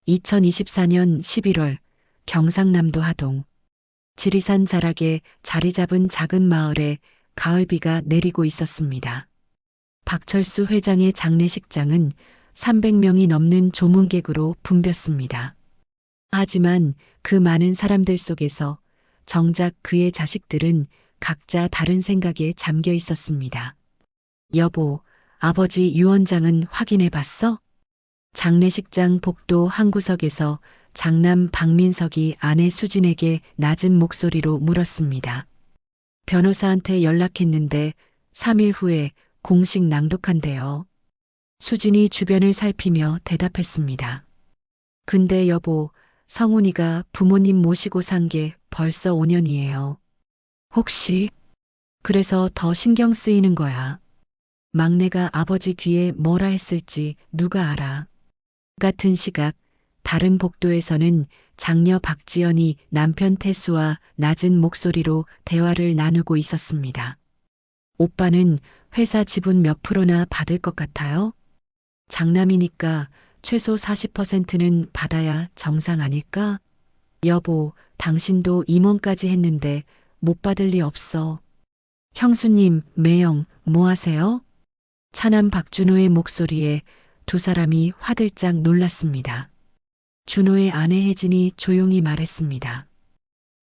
2024년 11월 경상남도 하동 지리산 자락에 자리 잡은 작은 마을에 가을비가 내리고 있었습니다. 박철수 회장의 장례식장은 300명이 넘는 조문객으로 붐볐습니다. 하지만 그 많은 사람들 속에서 정작 그의 자식들은 각자 다른 생각에 잠겨 있었습니다. 여보, 아버지 유언장은 확인해 봤어? 장례식장 복도 한 구석에서 장남 박민석이 아내 수진에게 낮은 목소리로 물었습니다. 변호사한테 연락했는데 3일 후에 공식 낭독한대요. 수진이 주변을 살피며 대답했습니다. 근데 여보, 성훈이가 부모님 모시고 산 게 벌써 5년이에요. 혹시 그래서 더 신경 쓰이는 거야. 막내가 아버지 귀에 뭐라 했을지 누가 알아. 같은 시각 다른 복도에서는 장녀 박지연이 남편 태수와 낮은 목소리로 대화를 나누고 있었습니다. 오빠는 회사 지분 몇 프로나 받을 것 같아요? 장남이니까 최소 40%는 받아야 정상 아닐까? 여보, 당신도 임원까지 했는데 못 받을 리 없어. 형수님, 매형, 뭐 하세요? 차남 박준호의 목소리에 두 사람이 화들짝 놀랐습니다. 준호의 아내 혜진이 조용히 말했습니다.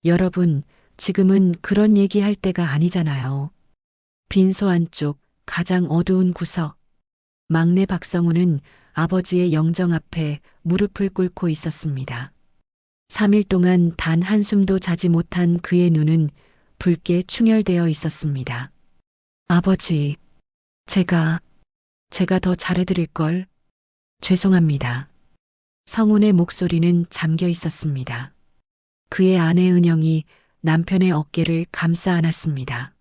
여러분, 지금은 그런 얘기할 때가 아니잖아요. 빈소 안쪽 가장 어두운 구석. 막내 박성우는 아버지의 영정 앞에 무릎을 꿇고 있었습니다. 3일 동안 단 한숨도 자지 못한 그의 눈은 붉게 충혈되어 있었습니다. 아버지, 제가 더 잘해드릴걸. 죄송합니다. 성훈의 목소리는 잠겨 있었습니다. 그의 아내 은영이 남편의 어깨를 감싸 안았습니다.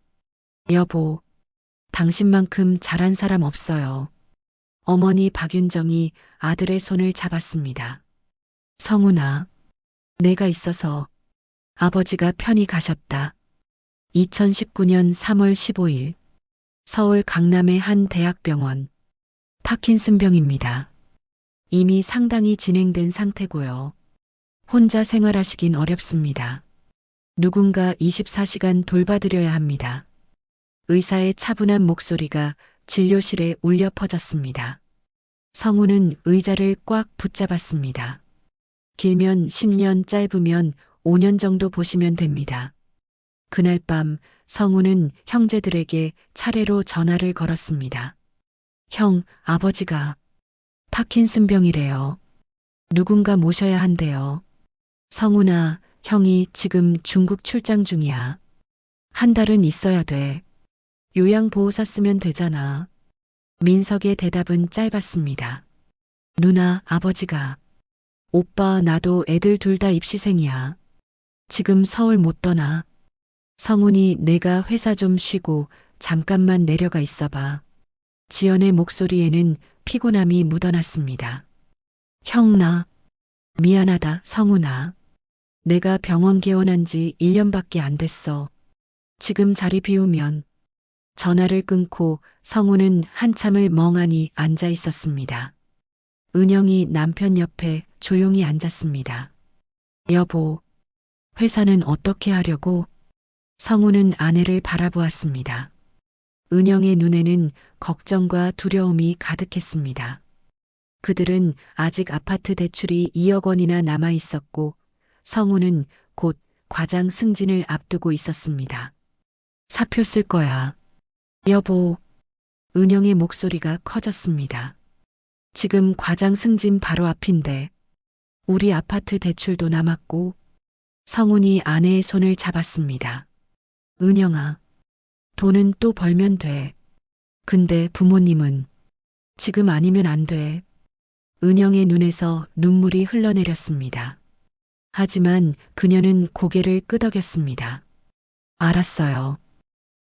여보, 당신만큼 잘한 사람 없어요. 어머니 박윤정이 아들의 손을 잡았습니다. 성훈아, 내가 있어서 아버지가 편히 가셨다. 2019년 3월 15일 서울 강남의 한 대학병원 파킨슨병입니다. 이미 상당히 진행된 상태고요. 혼자 생활하시긴 어렵습니다. 누군가 24시간 돌봐드려야 합니다. 의사의 차분한 목소리가 진료실에 울려 퍼졌습니다. 성우는 의자를 꽉 붙잡았습니다. 길면 10년, 짧으면 5년 정도 보시면 됩니다. 그날 밤 성우는 형제들에게 차례로 전화를 걸었습니다. 형, 아버지가 파킨슨병이래요. 누군가 모셔야 한대요. 성훈아, 형이 지금 중국 출장 중이야. 한 달은 있어야 돼. 요양보호사 쓰면 되잖아. 민석의 대답은 짧았습니다. 누나, 아버지가. 오빠, 나도 애들 둘 다 입시생이야. 지금 서울 못 떠나. 성훈이 내가 회사 좀 쉬고 잠깐만 내려가 있어봐. 지연의 목소리에는 피곤함이 묻어났습니다. 형, 나 미안하다, 성훈아. 내가 병원 개원한 지 1년밖에 안 됐어. 지금 자리 비우면. 전화를 끊고 성훈은 한참을 멍하니 앉아 있었습니다. 은영이 남편 옆에 조용히 앉았습니다. 여보, 회사는 어떻게 하려고? 성훈은 아내를 바라보았습니다. 은영의 눈에는 걱정과 두려움이 가득했습니다. 그들은 아직 아파트 대출이 2억 원이나 남아 있었고 성훈은 곧 과장 승진을 앞두고 있었습니다. 사표 쓸 거야. 여보, 은영의 목소리가 커졌습니다. 지금 과장 승진 바로 앞인데 우리 아파트 대출도 남았고. 성훈이 아내의 손을 잡았습니다. 은영아, 돈은 또 벌면 돼. 근데 부모님은 지금 아니면 안 돼. 은영의 눈에서 눈물이 흘러내렸습니다. 하지만 그녀는 고개를 끄덕였습니다. 알았어요.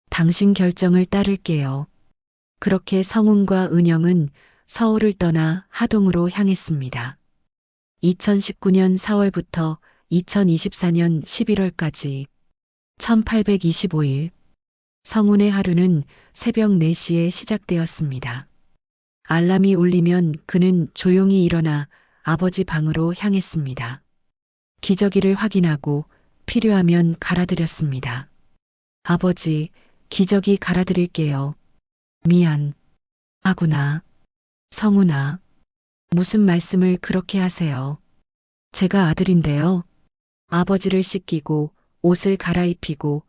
당신 결정을 따를게요. 그렇게 성훈과 은영은 서울을 떠나 하동으로 향했습니다. 2019년 4월부터 2024년 11월까지 1825일 성훈의 하루는 새벽 4시에 시작되었습니다. 알람이 울리면 그는 조용히 일어나 아버지 방으로 향했습니다. 기저귀를 확인하고 필요하면 갈아드렸습니다. 아버지, 기저귀 갈아드릴게요. 미안. 하구나. 성훈아. 무슨 말씀을 그렇게 하세요? 제가 아들인데요. 아버지를 씻기고 옷을 갈아입히고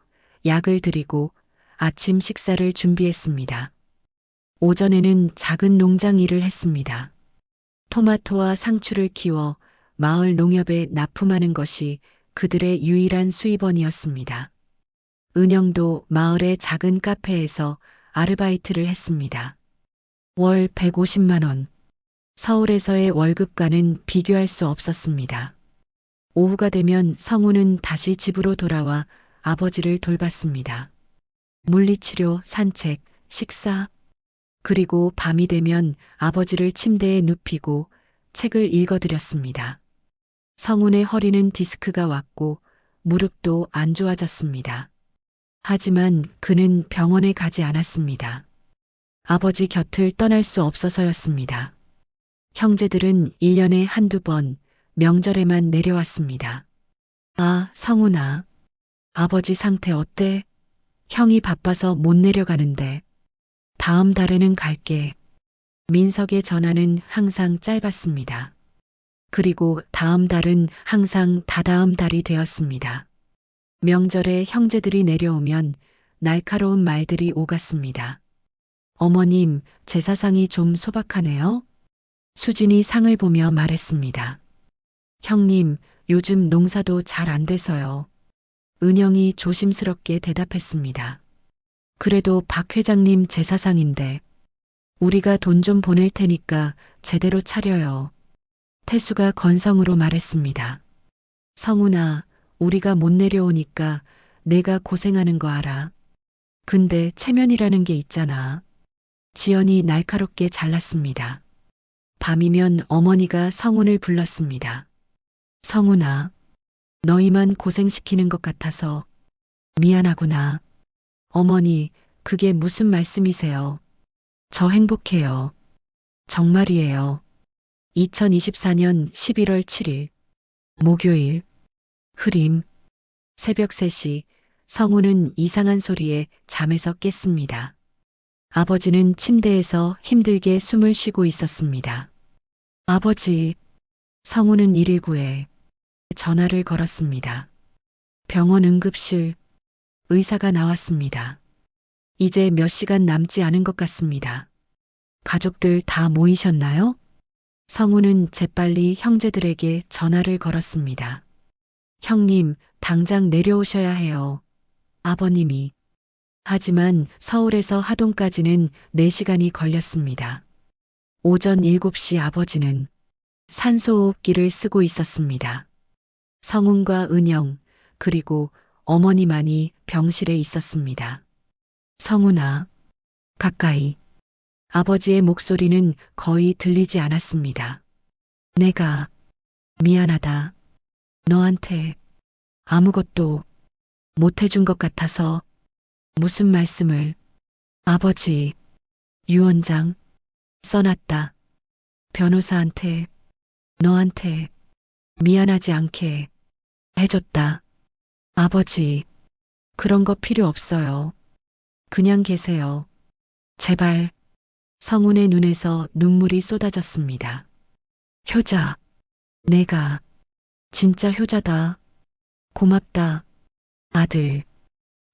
약을 드리고 아침 식사를 준비했습니다. 오전에는 작은 농장 일을 했습니다. 토마토와 상추를 키워 마을 농협에 납품하는 것이 그들의 유일한 수입원이었습니다. 은영도 마을의 작은 카페에서 아르바이트를 했습니다. 월 150만 원. 서울에서의 월급과는 비교할 수 없었습니다. 오후가 되면 성우는 다시 집으로 돌아와 아버지를 돌봤습니다. 물리치료, 산책, 식사, 그리고 밤이 되면 아버지를 침대에 눕히고 책을 읽어드렸습니다. 성훈의 허리는 디스크가 왔고 무릎도 안 좋아졌습니다. 하지만 그는 병원에 가지 않았습니다. 아버지 곁을 떠날 수 없어서였습니다. 형제들은 1년에 한두 번 명절에만 내려왔습니다. 아, 성훈아. 아버지 상태 어때? 형이 바빠서 못 내려가는데. 다음 달에는 갈게. 민석의 전화는 항상 짧았습니다. 그리고 다음 달은 항상 다다음 달이 되었습니다. 명절에 형제들이 내려오면 날카로운 말들이 오갔습니다. 어머님, 제사상이 좀 소박하네요. 수진이 상을 보며 말했습니다. 형님, 요즘 농사도 잘 안 돼서요. 은영이 조심스럽게 대답했습니다. 그래도 박 회장님 제사상인데 우리가 돈 좀 보낼 테니까 제대로 차려요. 태수가 건성으로 말했습니다. 성훈아, 우리가 못 내려오니까 내가 고생하는 거 알아. 근데 체면이라는 게 있잖아. 지연이 날카롭게 잘랐습니다. 밤이면 어머니가 성훈을 불렀습니다. 성훈아, 너희만 고생시키는 것 같아서 미안하구나. 어머니, 그게 무슨 말씀이세요? 저 행복해요. 정말이에요. 2024년 11월 7일, 목요일, 흐림, 새벽 3시, 성우는 이상한 소리에 잠에서 깼습니다. 아버지는 침대에서 힘들게 숨을 쉬고 있었습니다. 아버지, 성우는 119에 전화를 걸었습니다. 병원 응급실, 의사가 나왔습니다. 이제 몇 시간 남지 않은 것 같습니다. 가족들 다 모이셨나요? 성우는 재빨리 형제들에게 전화를 걸었습니다. 형님, 당장 내려오셔야 해요. 아버님이. 하지만 서울에서 하동까지는 4시간이 걸렸습니다. 오전 7시 아버지는 산소호흡기를 쓰고 있었습니다. 성훈과 은영, 그리고 어머니만이 병실에 있었습니다. 성훈아, 가까이. 아버지의 목소리는 거의 들리지 않았습니다. 내가 미안하다. 너한테 아무것도 못해준 것 같아서. 무슨 말씀을. 아버지, 유언장 써놨다. 변호사한테, 너한테 미안하지 않게 해줬다. 아버지, 그런 거 필요 없어요. 그냥 계세요. 제발. 성훈의 눈에서 눈물이 쏟아졌습니다. 효자, 내가 진짜 효자다. 고맙다. 아들.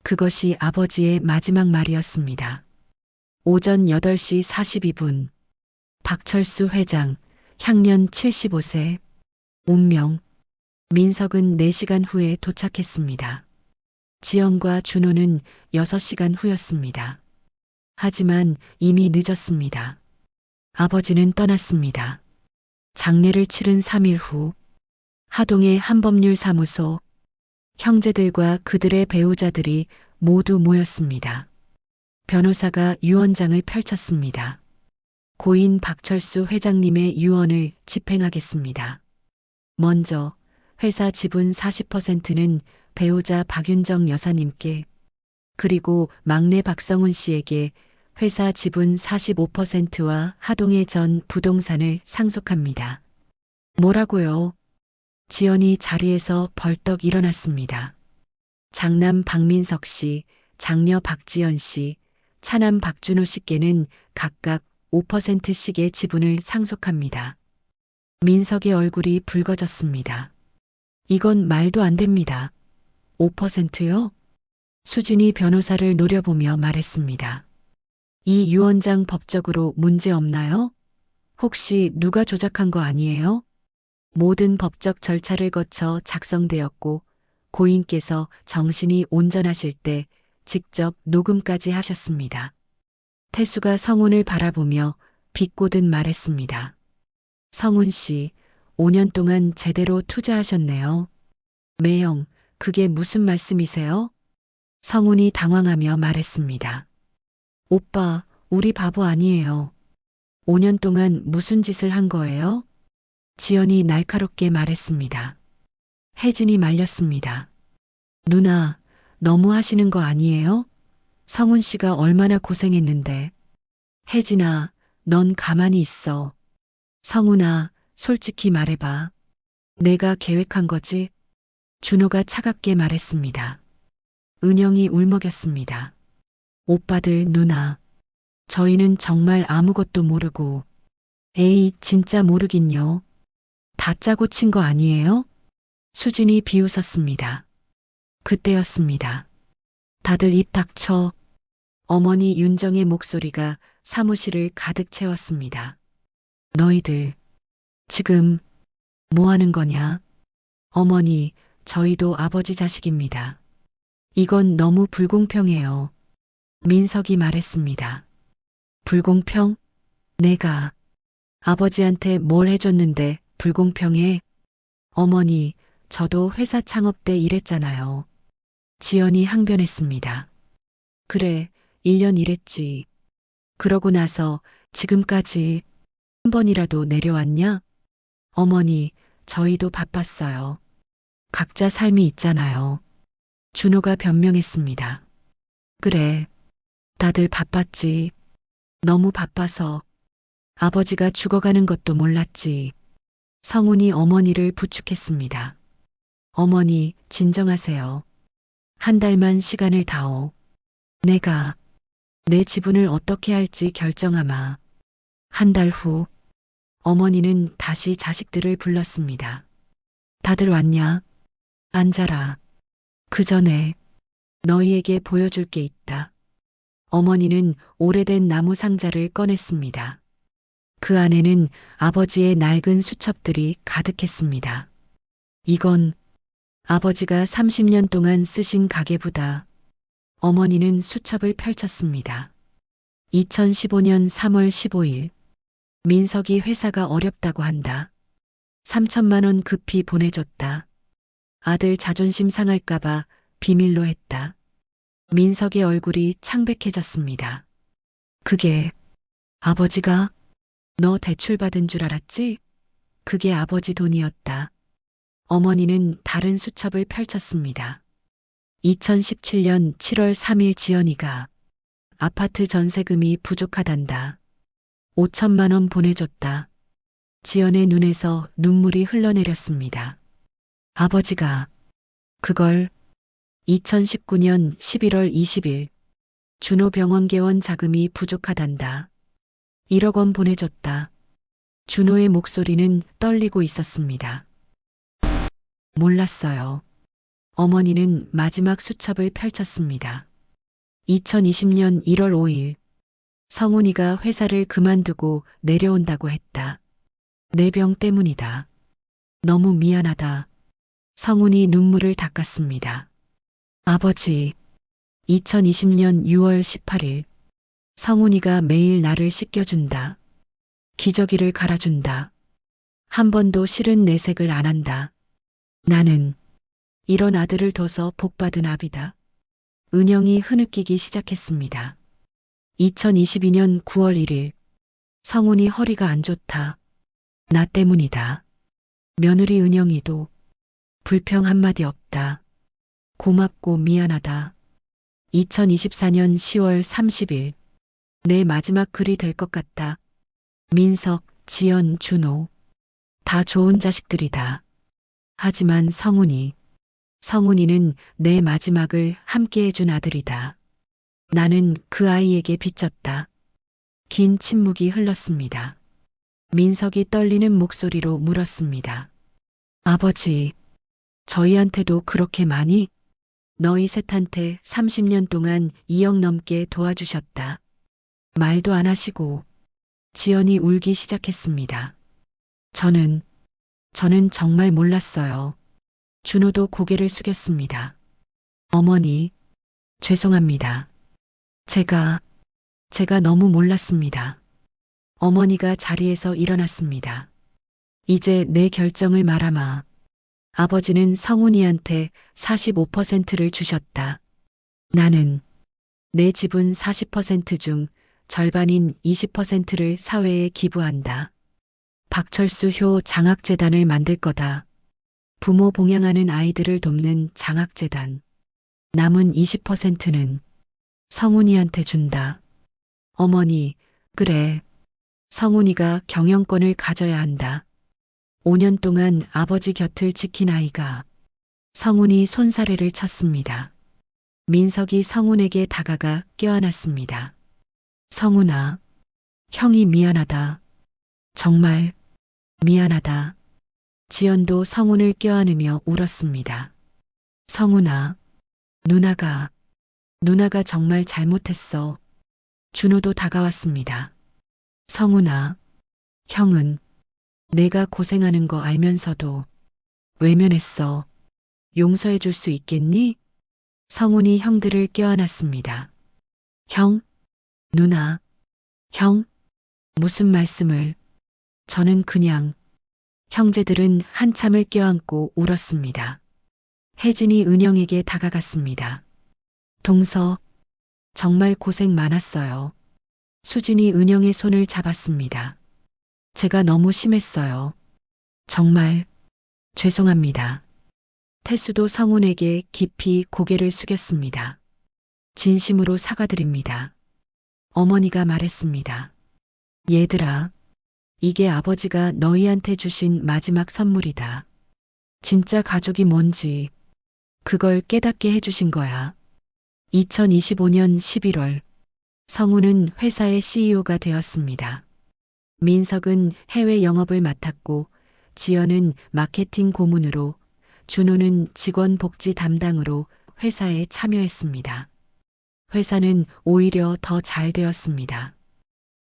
그것이 아버지의 마지막 말이었습니다. 오전 8시 42분. 박철수 회장, 향년 75세. 운명. 민석은 4시간 후에 도착했습니다. 지연과 준호는 6시간 후였습니다. 하지만 이미 늦었습니다. 아버지는 떠났습니다. 장례를 치른 3일 후, 하동의 한법률사무소, 형제들과 그들의 배우자들이 모두 모였습니다. 변호사가 유언장을 펼쳤습니다. 고인 박철수 회장님의 유언을 집행하겠습니다. 먼저 회사 지분 40%는 배우자 박윤정 여사님께, 그리고 막내 박성훈 씨에게 회사 지분 45%와 하동의 전 부동산을 상속합니다. 뭐라고요? 지연이 자리에서 벌떡 일어났습니다. 장남 박민석 씨, 장녀 박지연 씨, 차남 박준호 씨께는 각각 5%씩의 지분을 상속합니다. 민석의 얼굴이 붉어졌습니다. 이건 말도 안 됩니다. 5%요? 수진이 변호사를 노려보며 말했습니다. 이 유언장 법적으로 문제 없나요? 혹시 누가 조작한 거 아니에요? 모든 법적 절차를 거쳐 작성되었고 고인께서 정신이 온전하실 때 직접 녹음까지 하셨습니다. 태수가 성훈을 바라보며 비꼬듯 말했습니다. 성훈 씨, 5년 동안 제대로 투자하셨네요. 매형, 그게 무슨 말씀이세요? 성훈이 당황하며 말했습니다. 오빠, 우리 바보 아니에요. 5년 동안 무슨 짓을 한 거예요? 지연이 날카롭게 말했습니다. 혜진이 말렸습니다. 누나, 너무 하시는 거 아니에요? 성훈 씨가 얼마나 고생했는데. 혜진아, 넌 가만히 있어. 성훈아, 솔직히 말해봐. 내가 계획한 거지? 준호가 차갑게 말했습니다. 은영이 울먹였습니다. 오빠들, 누나. 저희는 정말 아무것도 모르고. 에이, 진짜 모르긴요. 다 짜고 친 거 아니에요? 수진이 비웃었습니다. 그때였습니다. 다들 입 닥쳐. 어머니 윤정의 목소리가 사무실을 가득 채웠습니다. 너희들, 지금 뭐 하는 거냐? 어머니, 저희도 아버지 자식입니다. 이건 너무 불공평해요. 민석이 말했습니다. 불공평? 내가 아버지한테 뭘 해줬는데 불공평해? 어머니, 저도 회사 창업 때 일했잖아요. 지연이 항변했습니다. 그래, 1년 일했지. 그러고 나서 지금까지 한 번이라도 내려왔냐? 어머니, 저희도 바빴어요. 각자 삶이 있잖아요. 준호가 변명했습니다. 그래, 다들 바빴지. 너무 바빠서 아버지가 죽어가는 것도 몰랐지. 성훈이 어머니를 부축했습니다. 어머니, 진정하세요. 한 달만 시간을 다오. 내가 내 지분을 어떻게 할지 결정하마. 한 달 후, 어머니는 다시 자식들을 불렀습니다. 다들 왔냐? 앉아라. 그 전에 너희에게 보여줄 게 있다. 어머니는 오래된 나무 상자를 꺼냈습니다. 그 안에는 아버지의 낡은 수첩들이 가득했습니다. 이건 아버지가 30년 동안 쓰신 가계부다. 어머니는 수첩을 펼쳤습니다. 2015년 3월 15일. 민석이 회사가 어렵다고 한다. 3천만 원 급히 보내줬다. 아들 자존심 상할까봐 비밀로 했다. 민석의 얼굴이 창백해졌습니다. 그게 아버지가 너 대출 받은 줄 알았지? 그게 아버지 돈이었다. 어머니는 다른 수첩을 펼쳤습니다. 2017년 7월 3일 지연이가 아파트 전세금이 부족하단다. 5천만 원 보내줬다. 지연의 눈에서 눈물이 흘러내렸습니다. 아버지가 그걸 2019년 11월 20일 준호 병원 개원 자금이 부족하단다. 1억 원 보내줬다. 준호의 목소리는 떨리고 있었습니다. 몰랐어요. 어머니는 마지막 수첩을 펼쳤습니다. 2020년 1월 5일 성훈이가 회사를 그만두고 내려온다고 했다. 내 병 때문이다. 너무 미안하다. 성훈이 눈물을 닦았습니다. 아버지, 2020년 6월 18일 성훈이가 매일 나를 씻겨준다. 기저귀를 갈아준다. 한 번도 싫은 내색을 안 한다. 나는 이런 아들을 둬서 복받은 아비다. 은영이 흐느끼기 시작했습니다. 2022년 9월 1일 성훈이 허리가 안 좋다. 나 때문이다. 며느리 은영이도 불평 한마디 없다. 고맙고 미안하다. 2024년 10월 30일 내 마지막 글이 될 것 같다. 민석, 지연, 준호. 다 좋은 자식들이다. 하지만 성훈이는 내 마지막을 함께 해준 아들이다. 나는 그 아이에게 빚졌다. 긴 침묵이 흘렀습니다. 민석이 떨리는 목소리로 물었습니다. 아버지, 저희한테도 그렇게 많이? 너희 셋한테 30년 동안 2억 넘게 도와주셨다. 말도 안 하시고 지연이 울기 시작했습니다. 저는 정말 몰랐어요. 준호도 고개를 숙였습니다. 어머니, 죄송합니다. 제가 너무 몰랐습니다. 어머니가 자리에서 일어났습니다. 이제 내 결정을 말하마. 아버지는 성훈이한테 45%를 주셨다. 나는 내 지분 40% 중 절반인 20%를 사회에 기부한다. 박철수 효 장학재단을 만들 거다. 부모 봉양하는 아이들을 돕는 장학재단. 남은 20%는 성훈이한테 준다. 어머니, 그래. 성훈이가 경영권을 가져야 한다. 5년 동안 아버지 곁을 지킨 아이가 성훈이 손사래를 쳤습니다. 민석이 성훈에게 다가가 껴안았습니다. 성훈아, 형이 미안하다. 정말 미안하다. 지연도 성훈을 껴안으며 울었습니다. 성훈아, 누나가 정말 잘못했어. 준호도 다가왔습니다. 성훈아, 형은 내가 고생하는 거 알면서도 외면했어. 용서해 줄 수 있겠니? 성훈이 형들을 껴안았습니다. 형, 누나, 형, 무슨 말씀을. 저는 그냥. 형제들은 한참을 껴안고 울었습니다. 혜진이 은영에게 다가갔습니다. 동서, 정말 고생 많았어요. 수진이 은영의 손을 잡았습니다. 제가 너무 심했어요. 정말 죄송합니다. 태수도 성훈에게 깊이 고개를 숙였습니다. 진심으로 사과드립니다. 어머니가 말했습니다. 얘들아, 이게 아버지가 너희한테 주신 마지막 선물이다. 진짜 가족이 뭔지 그걸 깨닫게 해주신 거야. 2025년 11월 성훈은 회사의 CEO가 되었습니다. 민석은 해외 영업을 맡았고 지연은 마케팅 고문으로, 준호는 직원 복지 담당으로 회사에 참여했습니다. 회사는 오히려 더 잘 되었습니다.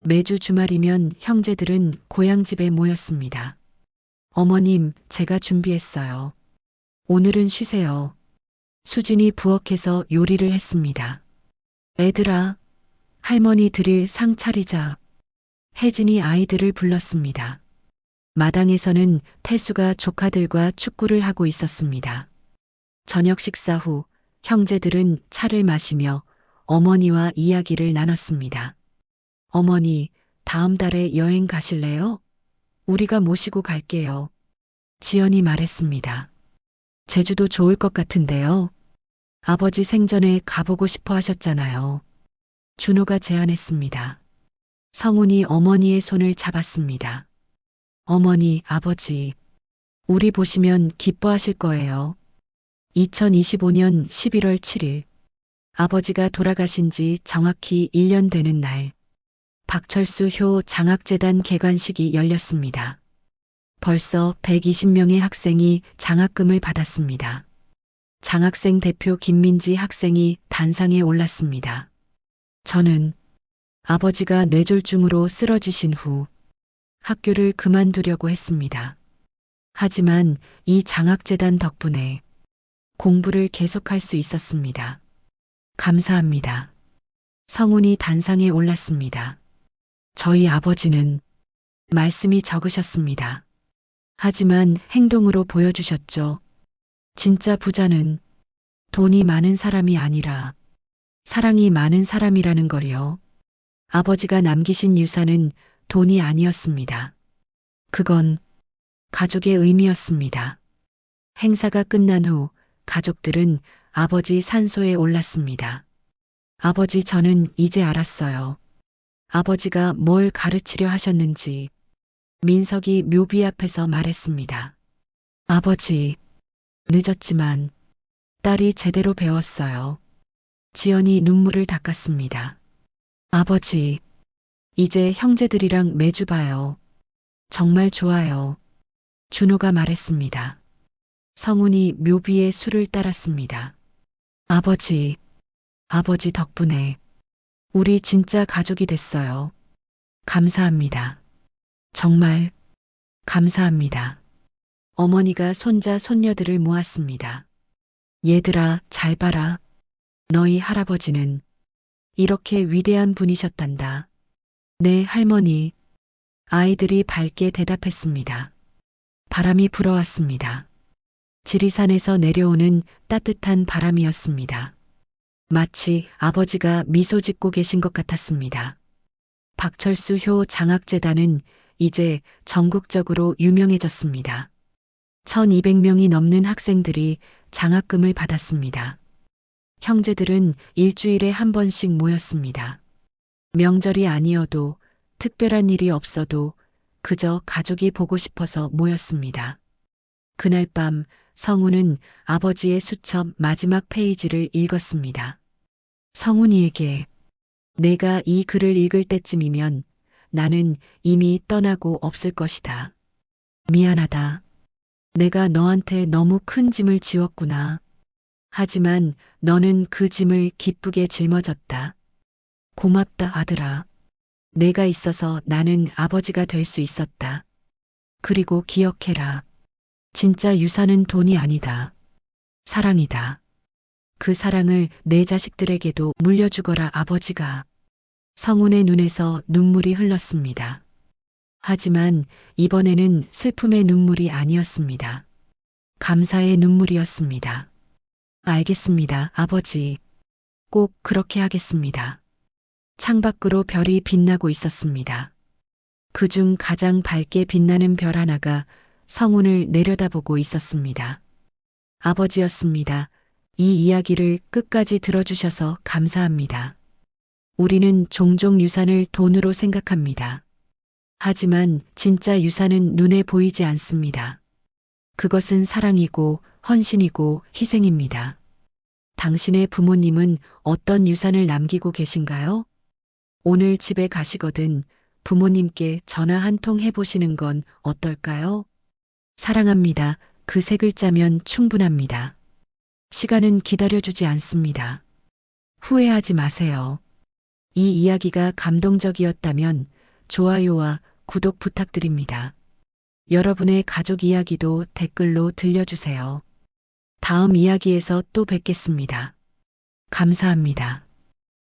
매주 주말이면 형제들은 고향집에 모였습니다. 어머님, 제가 준비했어요. 오늘은 쉬세요. 수진이 부엌에서 요리를 했습니다. 애들아, 할머니 드릴 상 차리자. 혜진이 아이들을 불렀습니다. 마당에서는 태수가 조카들과 축구를 하고 있었습니다. 저녁 식사 후 형제들은 차를 마시며 어머니와 이야기를 나눴습니다. 어머니, 다음 달에 여행 가실래요? 우리가 모시고 갈게요. 지연이 말했습니다. 제주도 좋을 것 같은데요. 아버지 생전에 가보고 싶어 하셨잖아요. 준호가 제안했습니다. 성훈이 어머니의 손을 잡았습니다. 어머니, 아버지, 우리 보시면 기뻐하실 거예요. 2025년 11월 7일, 아버지가 돌아가신 지 정확히 1년 되는 날, 박철수 효 장학재단 개관식이 열렸습니다. 벌써 120명의 학생이 장학금을 받았습니다. 장학생 대표 김민지 학생이 단상에 올랐습니다. 저는 아버지가 뇌졸중으로 쓰러지신 후 학교를 그만두려고 했습니다. 하지만 이 장학재단 덕분에 공부를 계속할 수 있었습니다. 감사합니다. 성훈이 단상에 올랐습니다. 저희 아버지는 말씀이 적으셨습니다. 하지만 행동으로 보여주셨죠. 진짜 부자는 돈이 많은 사람이 아니라 사랑이 많은 사람이라는 걸요. 아버지가 남기신 유산은 돈이 아니었습니다. 그건 가족의 의미였습니다. 행사가 끝난 후 가족들은 아버지 산소에 올랐습니다. 아버지, 저는 이제 알았어요. 아버지가 뭘 가르치려 하셨는지, 민석이 묘비 앞에서 말했습니다. 아버지, 늦었지만 딸이 제대로 배웠어요. 지연이 눈물을 닦았습니다. 아버지, 이제 형제들이랑 매주 봐요. 정말 좋아요. 준호가 말했습니다. 성훈이 묘비에 술을 따랐습니다. 아버지, 아버지 덕분에 우리 진짜 가족이 됐어요. 감사합니다. 정말 감사합니다. 어머니가 손자, 손녀들을 모았습니다. 얘들아, 잘 봐라. 너희 할아버지는 이렇게 위대한 분이셨단다. 네, 할머니. 아이들이 밝게 대답했습니다. 바람이 불어왔습니다. 지리산에서 내려오는 따뜻한 바람이었습니다. 마치 아버지가 미소 짓고 계신 것 같았습니다. 박철수 효 장학재단은 이제 전국적으로 유명해졌습니다. 1200명이 넘는 학생들이 장학금을 받았습니다. 형제들은 일주일에 한 번씩 모였습니다. 명절이 아니어도 특별한 일이 없어도 그저 가족이 보고 싶어서 모였습니다. 그날 밤 성훈은 아버지의 수첩 마지막 페이지를 읽었습니다. 성훈이에게 내가 이 글을 읽을 때쯤이면 나는 이미 떠나고 없을 것이다. 미안하다. 내가 너한테 너무 큰 짐을 지웠구나. 하지만 너는 그 짐을 기쁘게 짊어졌다. 고맙다, 아들아. 내가 있어서 나는 아버지가 될 수 있었다. 그리고 기억해라. 진짜 유산은 돈이 아니다. 사랑이다. 그 사랑을 내 자식들에게도 물려주거라, 아버지가. 성훈의 눈에서 눈물이 흘렀습니다. 하지만 이번에는 슬픔의 눈물이 아니었습니다. 감사의 눈물이었습니다. 알겠습니다, 아버지. 꼭 그렇게 하겠습니다. 창밖으로 별이 빛나고 있었습니다. 그중 가장 밝게 빛나는 별 하나가 성훈을 내려다보고 있었습니다. 아버지였습니다. 이 이야기를 끝까지 들어주셔서 감사합니다. 우리는 종종 유산을 돈으로 생각합니다. 하지만 진짜 유산은 눈에 보이지 않습니다. 그것은 사랑이고 헌신이고 희생입니다. 당신의 부모님은 어떤 유산을 남기고 계신가요? 오늘 집에 가시거든 부모님께 전화 한 통 해보시는 건 어떨까요? 사랑합니다. 그 세 글자면 충분합니다. 시간은 기다려주지 않습니다. 후회하지 마세요. 이 이야기가 감동적이었다면 좋아요와 구독 부탁드립니다. 여러분의 가족 이야기도 댓글로 들려주세요. 다음 이야기에서 또 뵙겠습니다. 감사합니다.